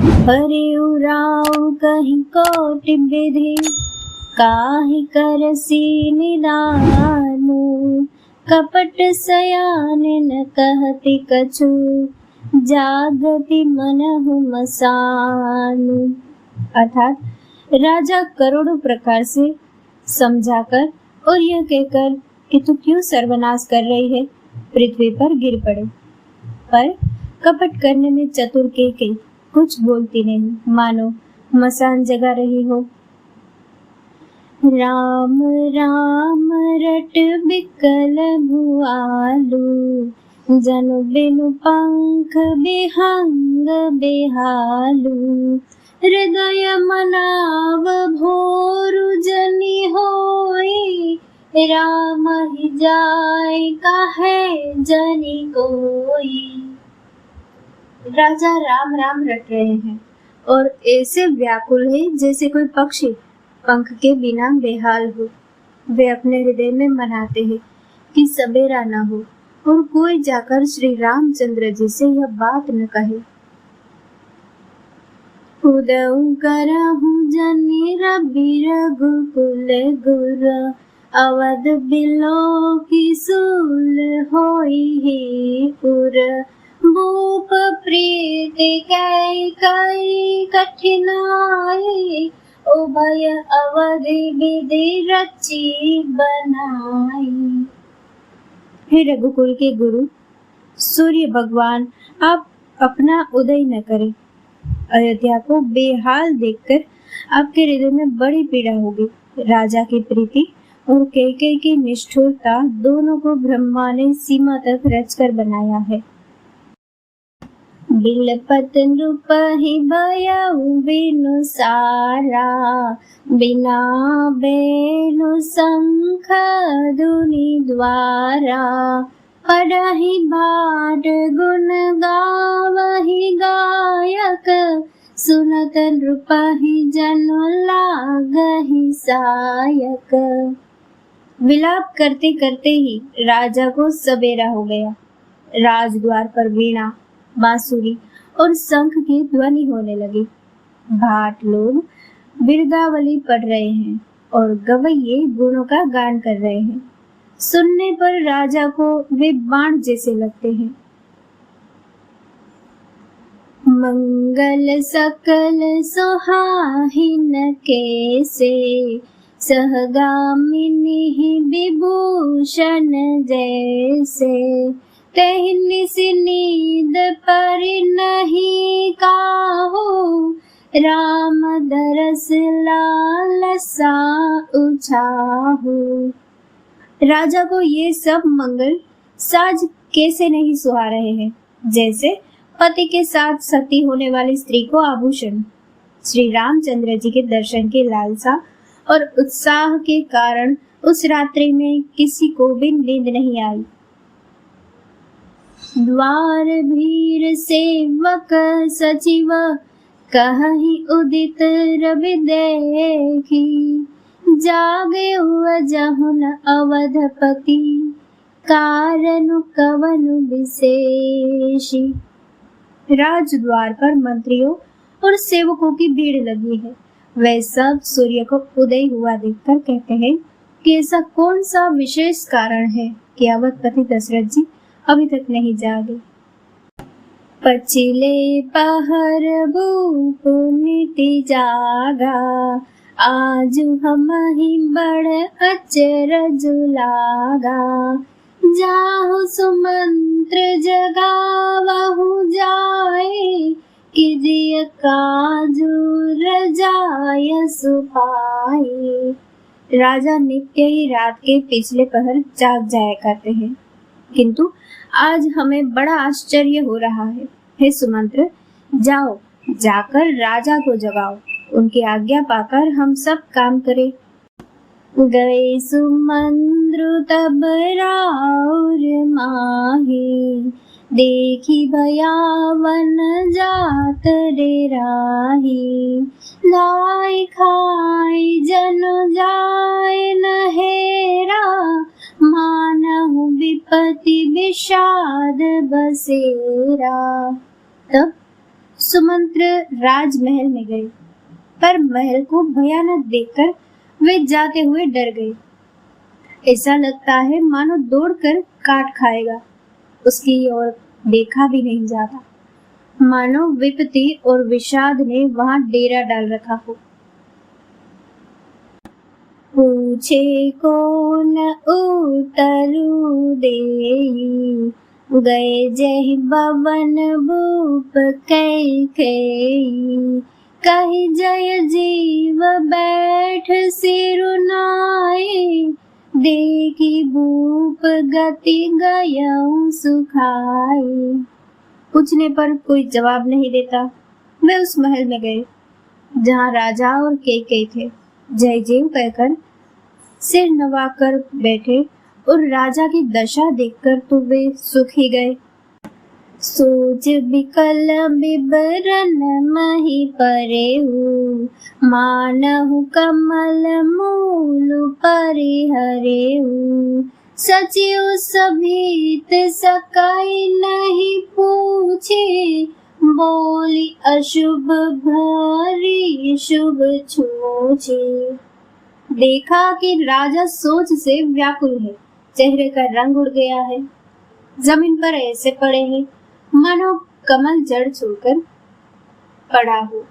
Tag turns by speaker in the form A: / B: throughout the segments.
A: हरे उराव कहीं कोटि विधि, काहि करसी निदानु। कपट सयान न कहति कछु, जागति मनहु मसानु। अर्थात राजा करोड़ों प्रकार से समझाकर और यह कहकर कि तू क्यों सर्वनाश कर रही है, पृथ्वी पर गिर पड़े, पर कपट करने में चतुर के कुछ बोलती नहीं, मानो मसान जगा रही हो। राम राम रट बिकल भुआलु, जनु बिनु पंख बिहंग बेहालु। हृदय मनाव भोरु जनि होई, राम ही जाय काहे जनि कोई। राजा राम राम रट रहे हैं और ऐसे व्याकुल है जैसे कोई पक्षी पंख के बिना बेहाल हो। वे अपने हृदय में मनाते हैं कि सवेरा न हो और कोई जाकर श्री रामचंद्र जी से यह बात न कहे। उदउ करहु जनि रवि रघुकुल गुर, अवध बिलो की सूल होई ही पुर। भूप प्रीति कई कठिनाई, उभय अवधि विधि रची बनाई। हे रघुकुल के गुरु सूर्य भगवान, आप अपना उदय न करें। अयोध्या को बेहाल देखकर आपके हृदय में बड़ी पीड़ा होगी। राजा की प्रीति और कैकेयी की निष्ठुरता दोनों को ब्रह्मा ने सीमा तक रचकर बनाया है। बिलपत नृपहि भयउ बिनु सारा, बिना बेनु शंख धुनि द्वारा। पढ़हि बाट गुण गावहि गायक, सुनत नृपहि जनु लागहि सायक। विलाप करते करते ही राजा को सवेरा हो गया। राजद्वार पर वीणा, बांसुरी और शंख की ध्वनि होने लगी। भाट लोग बिरदावली पढ़ रहे हैं और गवैये गुणों का गान कर रहे हैं। सुनने पर राजा को वे बाण जैसे लगते हैं। मंगल सकल सुहाहिन कैसे, सहगामिनी विभूषण जैसे। तहिं नींद पर नहीं काहू, राम दरस लालसा उछाहू। राजा को ये सब मंगल साज कैसे नहीं सुहा रहे हैं, जैसे पति के साथ सती होने वाली स्त्री को आभूषण। श्री रामचंद्र जी के दर्शन की लालसा और उत्साह के कारण उस रात्रि में किसी को भी नींद नहीं आई। द्वार भीर सेवक सचिव, कहि उदित रवि देखी। जागे जहुन अवधपति, कारणु कवनु विशेषी। राजद्वार पर मंत्रियों और सेवकों की भीड़ लगी है। वे सब सूर्य को उदय हुआ देखकर कहते हैं कि ऐसा कौन सा विशेष कारण है कि अवधपति दशरथ जी अभी तक नहीं जागे। पछिले पहर भूप नीति जागा, आज हमहि बड़ अचरज लागा। जाहु सुमंत्र जगावहु जाए, कीजिए काजू रजाय सुपाई। राजा नित्य ही रात के पिछले पहर जाग जाया करते हैं, किंतु आज हमें बड़ा आश्चर्य हो रहा है। हे सुमंत्र, जाओ जाकर राजा को जगाओ, उनकी आज्ञा पाकर हम सब काम करें। गए सुमंद्र तब राउर माही, देखी भयावन जात डेराही। लाय खाय जन जाय नहेरा, मानहु विपति विषाद बसेरा। तब सुमंत्र राजमहल में गए, पर महल को भयानक देखकर वे जाते हुए डर गए। ऐसा लगता है मानो दौड़कर काट खाएगा, उसकी ओर देखा भी नहीं जाता, मानो विपत्ति और विषाद ने वहां डेरा डाल रखा हो। पूछे कौन उतरु देई, गए जहि बवन भूप कैकेयी, कहि जय जीव बैठ सिरुनाए, देखी भूप गति गयउ सुखाए। पूछने पर कोई जवाब नहीं देता। वे उस महल में गए जहाँ राजा और कैकेयी थे। जय जीव कहकर सिर नवाकर बैठे और राजा की दशा देखकर तो वे सुख ही गए। सोच बिकल बिबरन मही परेहु, मानहु कमल मूल परिहरेहु, सचिव सभीत सकाई नहीं पूछे, बोली अशुभ भरी शुभ छूछे। देखा कि राजा सोच से व्याकुल है, चेहरे का रंग उड़ गया है, जमीन पर ऐसे पड़े हैं मानो कमल जड़ छोड़कर पड़ा हो।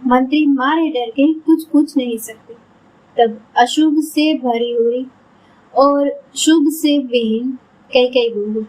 A: मंत्री मारे डर के कुछ पूछ नहीं सकते। तब अशुभ से भरी हुई और शुभ से विहीन कैकेयी बोली,